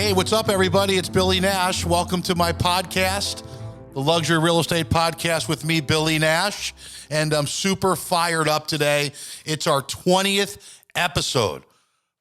Hey, what's up, everybody? It's Billy Nash. Welcome to my podcast, the Luxury Real Estate Podcast with me, Billy Nash. And I'm super fired up today. It's our 20th episode.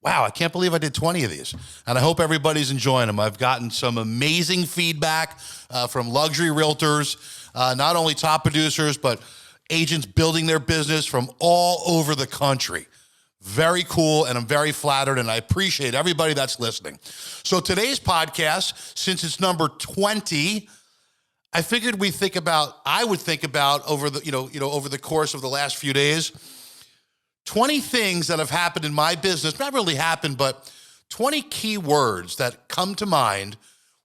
Wow, I can't believe I did 20 of these. And I hope everybody's enjoying them. I've gotten some amazing feedback from luxury realtors, not only top producers, but agents building their business from all over the country. Very cool, and I'm very flattered, and I appreciate everybody that's listening. So today's podcast, since it's number 20, I figured I would think about over the course of the last few days, 20 things that have happened in my business, not really happened, but 20 key words that come to mind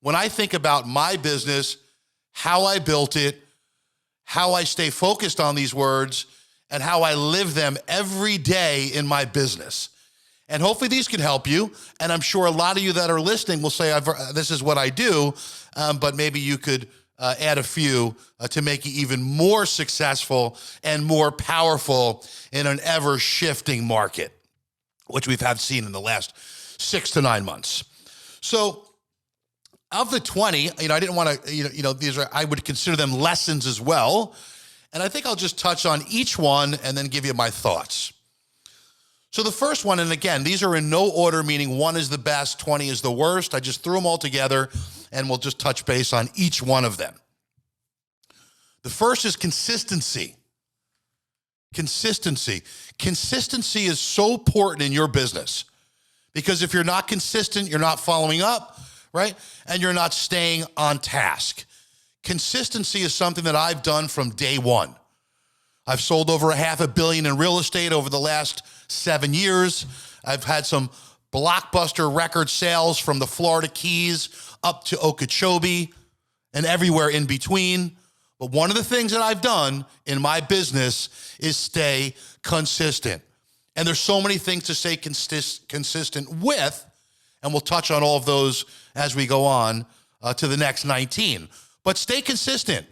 when I think about my business, how I built it, how I stay focused on these words, and how I live them every day in my business. And hopefully these can help you. And I'm sure a lot of you that are listening will say, this is what I do, but maybe you could add a few to make you even more successful and more powerful in an ever-shifting market, which we've seen in the last 6 to 9 months. So of the 20, I didn't want to, I would consider them lessons as well. And I think I'll just touch on each one and then give you my thoughts. So the first one, and again, these are in no order, meaning 1 is the best, 20 is the worst. I just threw them all together and we'll just touch base on each one of them. The first is consistency. Consistency. Consistency is so important in your business because if you're not consistent, you're not following up, right? And you're not staying on task. Consistency is something that I've done from day one. I've sold over $500 million in real estate over the last 7 years. I've had some blockbuster record sales from the Florida Keys up to Okeechobee and everywhere in between. But one of the things that I've done in my business is stay consistent. And there's so many things to stay consistent with, and we'll touch on all of those as we go on to the next 19. But stay consistent.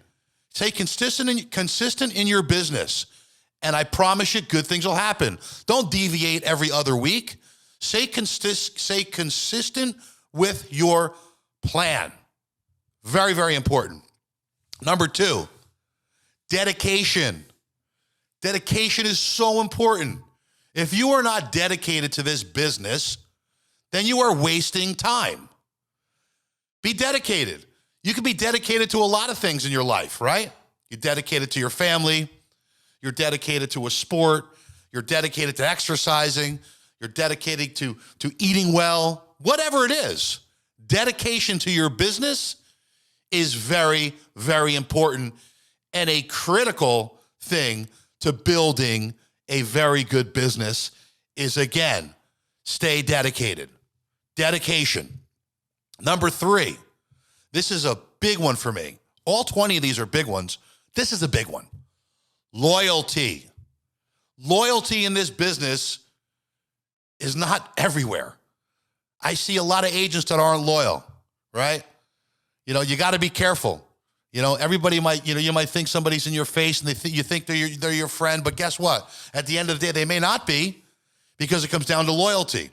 Stay consistent in your business. And I promise you, good things will happen. Don't deviate every other week. Stay consistent with your plan. Very, very important. Number 2, dedication. Dedication is so important. If you are not dedicated to this business, then you are wasting time. Be dedicated. You can be dedicated to a lot of things in your life, right? You're dedicated to your family. You're dedicated to a sport. You're dedicated to exercising. You're dedicated to eating well. Whatever it is, dedication to your business is very, very important and a critical thing to building a very good business is, again, stay dedicated. Dedication. Number 3. This is a big one for me. All 20 of these are big ones. This is a big one. Loyalty. Loyalty in this business is not everywhere. I see a lot of agents that aren't loyal, right? You got to be careful. Everybody might, you might think somebody's in your face and you think they're your friend, but guess what? At the end of the day, they may not be because it comes down to loyalty.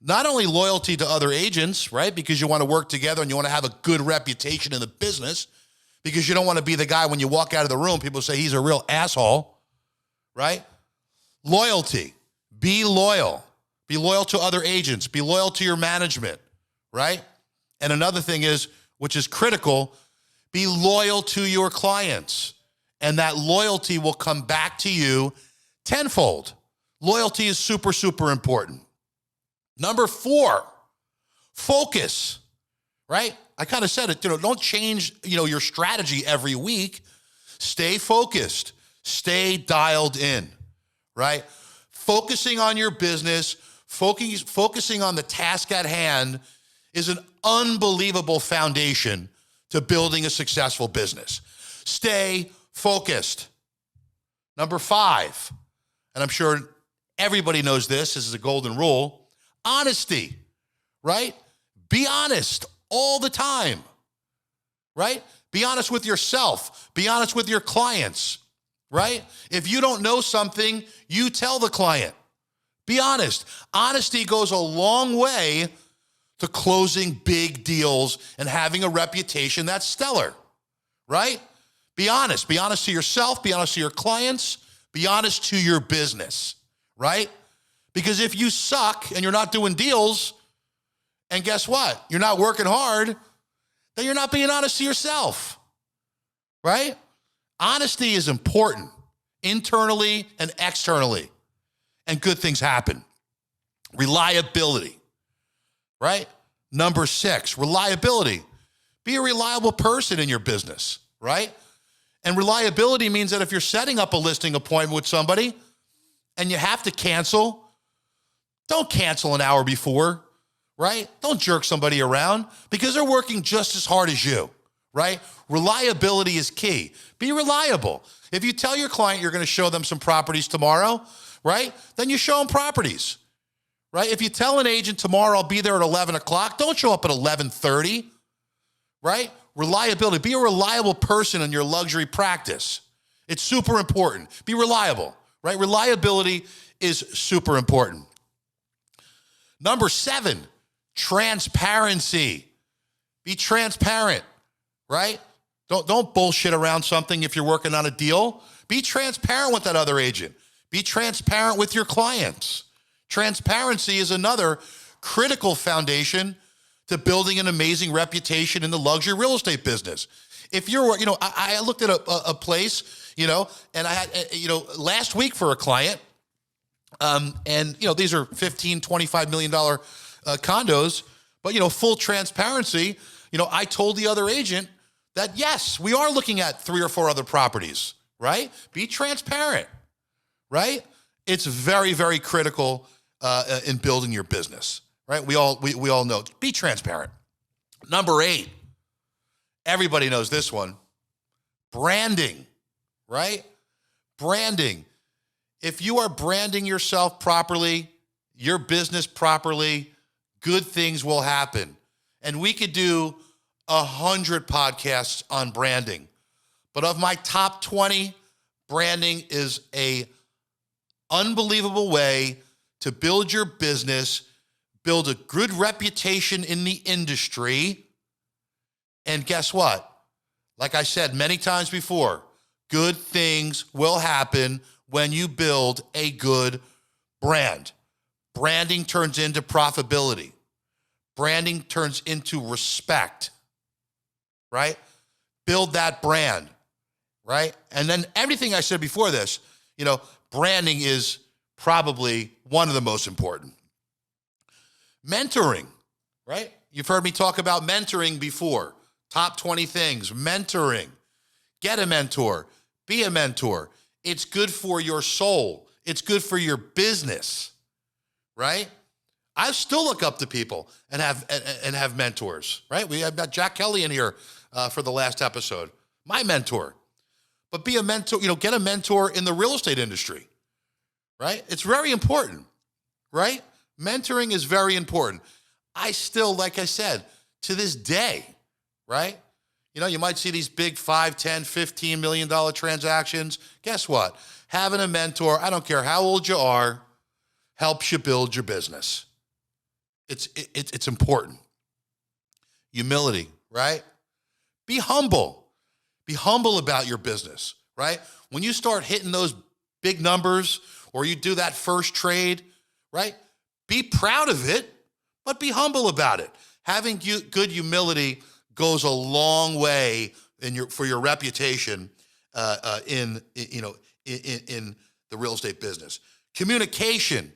Not only loyalty to other agents, right? Because you want to work together and you want to have a good reputation in the business because you don't want to be the guy when you walk out of the room, people say he's a real asshole, right? Loyalty. Be loyal. Be loyal to other agents. Be loyal to your management, right? And another thing is, which is critical, be loyal to your clients. And that loyalty will come back to you tenfold. Loyalty is super, super important. Number 4, focus, right? I kind of said it, don't change, your strategy every week. Stay focused, stay dialed in, right? Focusing on your business, focusing on the task at hand is an unbelievable foundation to building a successful business. Stay focused. Number 5, and I'm sure everybody knows this is a golden rule. Honesty, right? Be honest all the time, right? Be honest with yourself. Be honest with your clients, right? If you don't know something, you tell the client. Be honest. Honesty goes a long way to closing big deals and having a reputation that's stellar, right? Be honest. Be honest to yourself. Be honest to your clients. Be honest to your business, right? Because if you suck and you're not doing deals, and guess what? You're not working hard, then you're not being honest to yourself, right? Honesty is important internally and externally, and good things happen. Reliability, right? Number 6, reliability. Be a reliable person in your business, right? And reliability means that if you're setting up a listing appointment with somebody and you have to cancel, don't cancel an hour before, right? Don't jerk somebody around because they're working just as hard as you, right? Reliability is key. Be reliable. If you tell your client you're going to show them some properties tomorrow, right? Then you show them properties, right? If you tell an agent tomorrow I'll be there at 11 o'clock, don't show up at 11:30, right? Reliability. Be a reliable person in your luxury practice. It's super important. Be reliable, right? Reliability is super important. Number 7, transparency. Be transparent, right? Don't bullshit around something if you're working on a deal. Be transparent with that other agent. Be transparent with your clients. Transparency is another critical foundation to building an amazing reputation in the luxury real estate business. If you're, I looked at a place, and I had, last week for a client, and these are $15, $25 million condos, but full transparency, I told the other agent that yes, we are looking at 3 or 4 other properties, right? Be transparent, right? It's very, very critical in building your business, right? We all know. Be transparent. Number 8, everybody knows this one. Branding, right? Branding. If you are branding yourself properly, your business properly, good things will happen. And we could do 100 podcasts on branding. But of my top 20, branding is a unbelievable way to build your business, build a good reputation in the industry. And guess what? Like I said many times before, good things will happen when you build a good brand. Branding turns into profitability. Branding turns into respect, right? Build that brand, right? And then everything I said before this, branding is probably one of the most important. Mentoring, right? You've heard me talk about mentoring before. Top 20 things, mentoring. Get a mentor, be a mentor. It's good for your soul. It's good for your business, right? I still look up to people and have mentors, right? We have got Jack Kelly in here for the last episode, my mentor. But be a mentor, get a mentor in the real estate industry, right? It's very important, right? Mentoring is very important. I still, like I said, to this day, right? You might see these big $5, $10, $15 million transactions. Guess what? Having a mentor, I don't care how old you are, helps you build your business. It's important. Humility, right? Be humble. Be humble about your business, right? When you start hitting those big numbers or you do that first trade, right? Be proud of it, but be humble about it. Having good humility goes a long way for your reputation in the real estate business. Communication,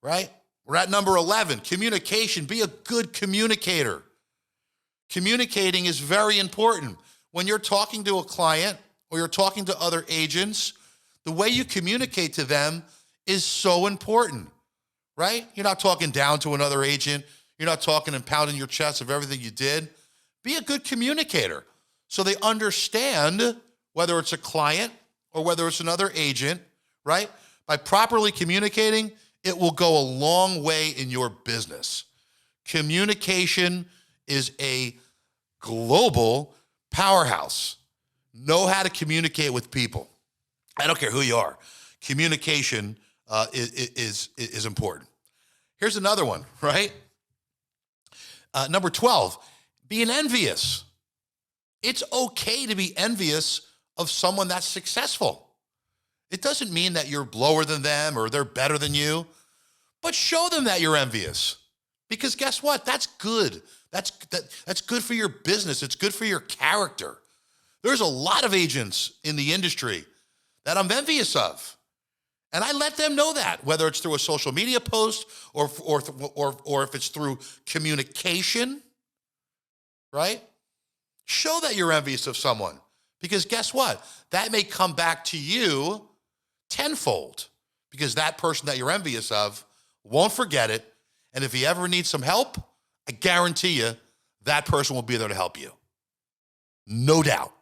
right? We're at number 11, communication. Be a good communicator. Communicating is very important. When you're talking to a client or you're talking to other agents, the way you communicate to them is so important, right? You're not talking down to another agent. You're not talking and pounding your chest of everything you did. Be a good communicator so they understand whether it's a client or whether it's another agent, right? By properly communicating, it will go a long way in your business. Communication is a global powerhouse. Know how to communicate with people. I don't care who you are. Communication is important. Here's another one, right? Number 12, being envious. It's okay to be envious of someone that's successful. It doesn't mean that you're lower than them or they're better than you, but show them that you're envious. Because guess what? That's good. That's good for your business. It's good for your character. There's a lot of agents in the industry that I'm envious of. And I let them know that, whether it's through a social media post or if it's through communication, right? Show that you're envious of someone, because guess what? That may come back to you tenfold, because that person that you're envious of won't forget it. And if he ever needs some help, I guarantee you that person will be there to help you. No doubt.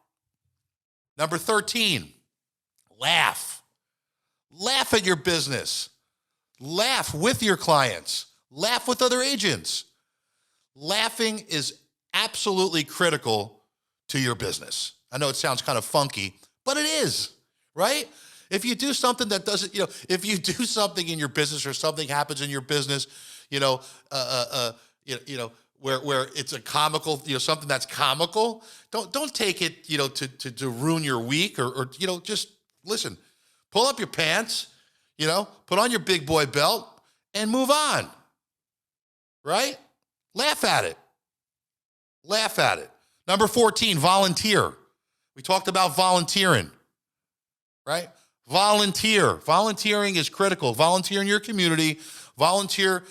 Number 13, laugh. Laugh at your business. Laugh with your clients. Laugh with other agents. Laughing is absolutely critical to your business. I know it sounds kind of funky, but it is, right? If you do something that doesn't, if you do something in your business or something happens in your business, where it's a comical, something that's comical, don't take it, to ruin your week or just listen, pull up your pants, put on your big boy belt and move on, right? Laugh at it. Laugh at it. Number 14, volunteer. We talked about volunteering, right? Volunteer. Volunteering is critical. Volunteer in your community, volunteer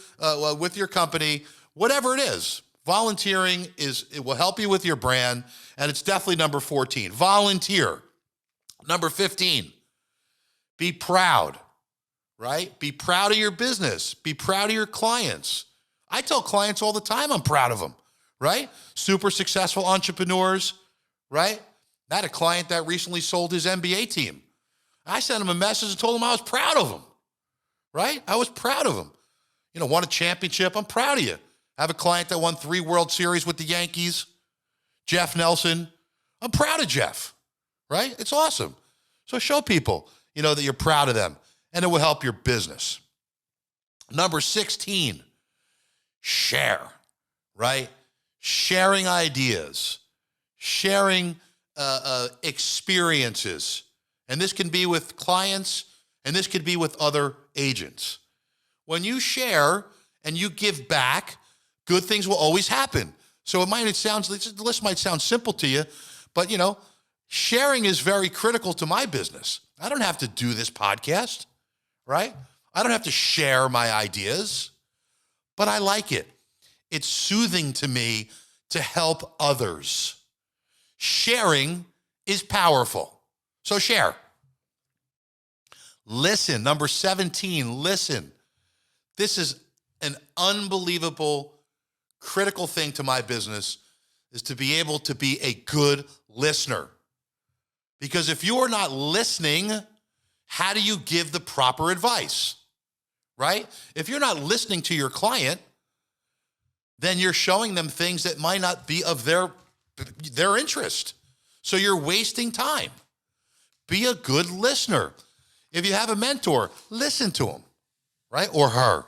with your company, whatever it is. Volunteering it will help you with your brand, and it's definitely number 14. Volunteer. Number 15, be proud, right? Be proud of your business. Be proud of your clients. I tell clients all the time I'm proud of them, right? Super successful entrepreneurs, right? I had a client that recently sold his NBA team. I sent him a message and told him I was proud of him, right? I was proud of him. Won a championship. I'm proud of you. I have a client that won 3 World Series with the Yankees, Jeff Nelson. I'm proud of Jeff, right? It's awesome. So show people, that you're proud of them, and it will help your business. Number 16, share, right? Sharing ideas, sharing experiences. And this can be with clients, and this could be with other agents. When you share and you give back, good things will always happen. So the list might sound simple to you, but sharing is very critical to my business. I don't have to do this podcast, right? I don't have to share my ideas, but I like it. It's soothing to me to help others. Sharing is powerful. So share. Listen. Number 17, listen. This is an unbelievable, critical thing to my business, is to be able to be a good listener. Because if you are not listening, how do you give the proper advice, right? If you're not listening to your client, then you're showing them things that might not be of their interest. So you're wasting time. Be a good listener. If you have a mentor, listen to him, right? Or her,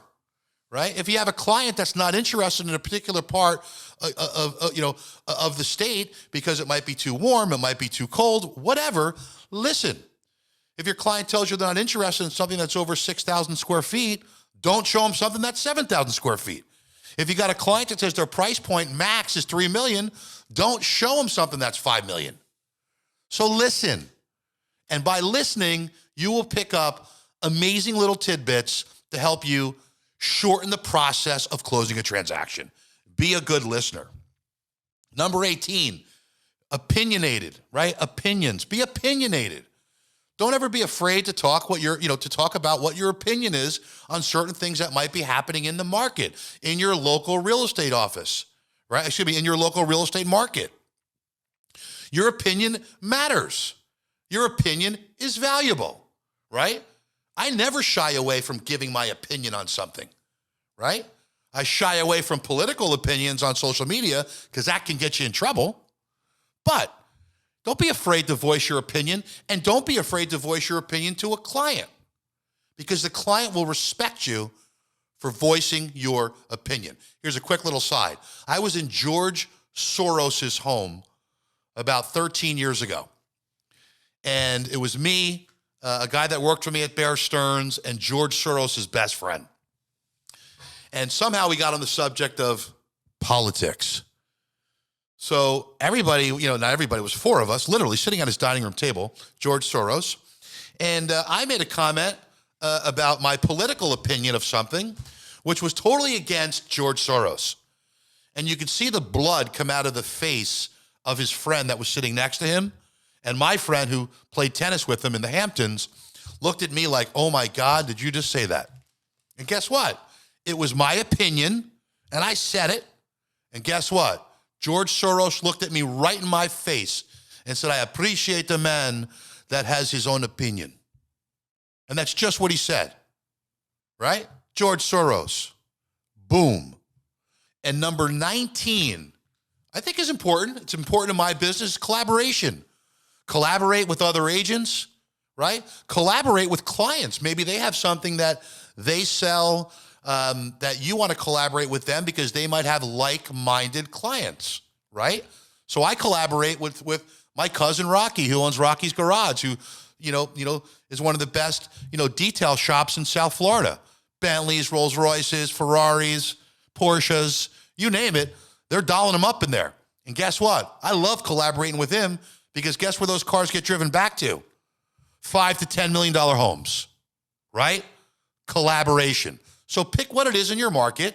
right? If you have a client that's not interested in a particular part of the state because it might be too warm, it might be too cold, whatever, listen. If your client tells you they're not interested in something that's over 6,000 square feet, don't show them something that's 7,000 square feet. If you got a client that says their price point max is $3 million, don't show them something that's $5 million. So listen. And by listening, you will pick up amazing little tidbits to help you shorten the process of closing a transaction. Be a good listener. Number 18, opinionated, right? Opinions. Be opinionated. Don't ever be afraid to talk about what your opinion is on certain things that might be happening in the market, in your local real estate office, right? In your local real estate market. Your opinion matters. Your opinion is valuable, right? I never shy away from giving my opinion on something, right? I shy away from political opinions on social media because that can get you in trouble. But don't be afraid to voice your opinion, and don't be afraid to voice your opinion to a client, because the client will respect you for voicing your opinion. Here's a quick little side. I was in George Soros's home about 13 years ago. And it was me, a guy that worked for me at Bear Stearns, and George Soros's best friend. And somehow we got on the subject of politics. So everybody, not everybody, was four of us, literally sitting at his dining room table, George Soros. And I made a comment about my political opinion of something, which was totally against George Soros. And you could see the blood come out of the face of his friend that was sitting next to him. And my friend who played tennis with him in the Hamptons looked at me like, oh my God, did you just say that? And guess what? It was my opinion, and I said it. And guess what? George Soros looked at me right in my face and said, I appreciate the man that has his own opinion. And that's just what he said, right? George Soros. Boom. And number 19, I think is important. It's important in my business, collaboration. Collaborate with other agents, right? Collaborate with clients. Maybe they have something that they sell that you want to collaborate with them because they might have like-minded clients, right? So I collaborate with my cousin Rocky, who owns Rocky's Garage, who is one of the best detail shops in South Florida. Bentleys, Rolls Royces, Ferraris, Porsches, you name it, they're dolling them up in there. And guess what? I love collaborating with him because guess where those cars get driven back to? $5 to $10 million homes, right? Collaboration. So pick what it is in your market.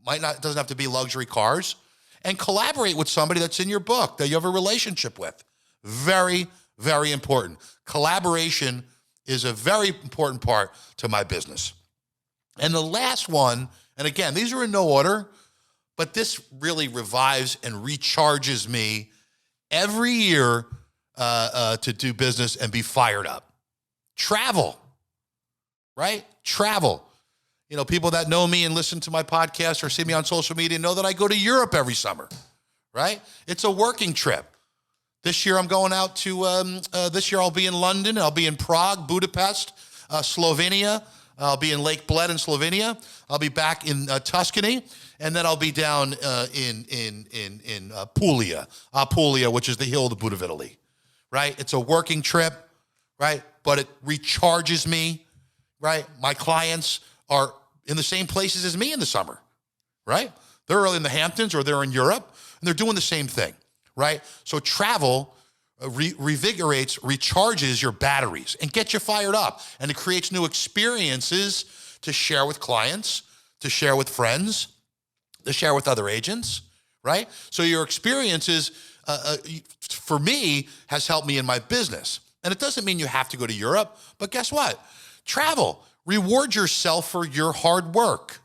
Doesn't have to be luxury cars, and collaborate with somebody that's in your book that you have a relationship with. Very, very important. Collaboration is a very important part to my business. And the last one, and again, these are in no order, but this really revives and recharges me every year to do business and be fired up. Travel, right? Travel. People that know me and listen to my podcast or see me on social media know that I go to Europe every summer, right? It's a working trip. This year I'm going out to, this year I'll be in London, I'll be in Prague, Budapest, Slovenia, I'll be in Lake Bled in Slovenia, I'll be back in Tuscany, and then I'll be down in Apulia, which is the hill of the Boot of Italy, right? It's a working trip, right? But it recharges me, right? My clients are in the same places as me in the summer, right? They're in the Hamptons or they're in Europe, and they're doing the same thing, right? So travel revigorates, recharges your batteries and gets you fired up, and it creates new experiences to share with clients, to share with friends, to share with other agents, right? So your experiences, for me, has helped me in my business. And it doesn't mean you have to go to Europe, but guess what? Travel. Reward yourself for your hard work,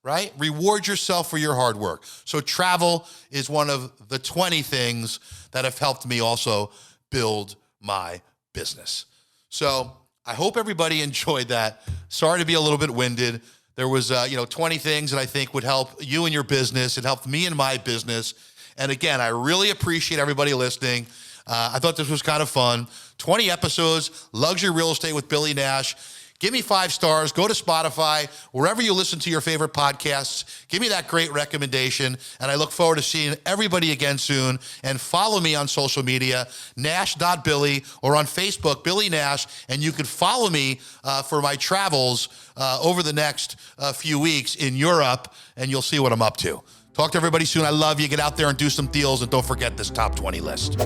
right? Reward yourself for your hard work. So travel is one of the 20 things that have helped me also build my business. So I hope everybody enjoyed that. Sorry to be a little bit winded. There was, 20 things that I think would help you and your business. It helped me in my business. And again, I really appreciate everybody listening. I thought this was kind of fun. 20 episodes, Luxury Real Estate with Billy Nash. Give me 5 stars. Go to Spotify, wherever you listen to your favorite podcasts. Give me that great recommendation. And I look forward to seeing everybody again soon. And follow me on social media, nash.billy, or on Facebook, Billy Nash. And you can follow me for my travels over the next few weeks in Europe, and you'll see what I'm up to. Talk to everybody soon. I love you. Get out there and do some deals. And don't forget this top 20 list.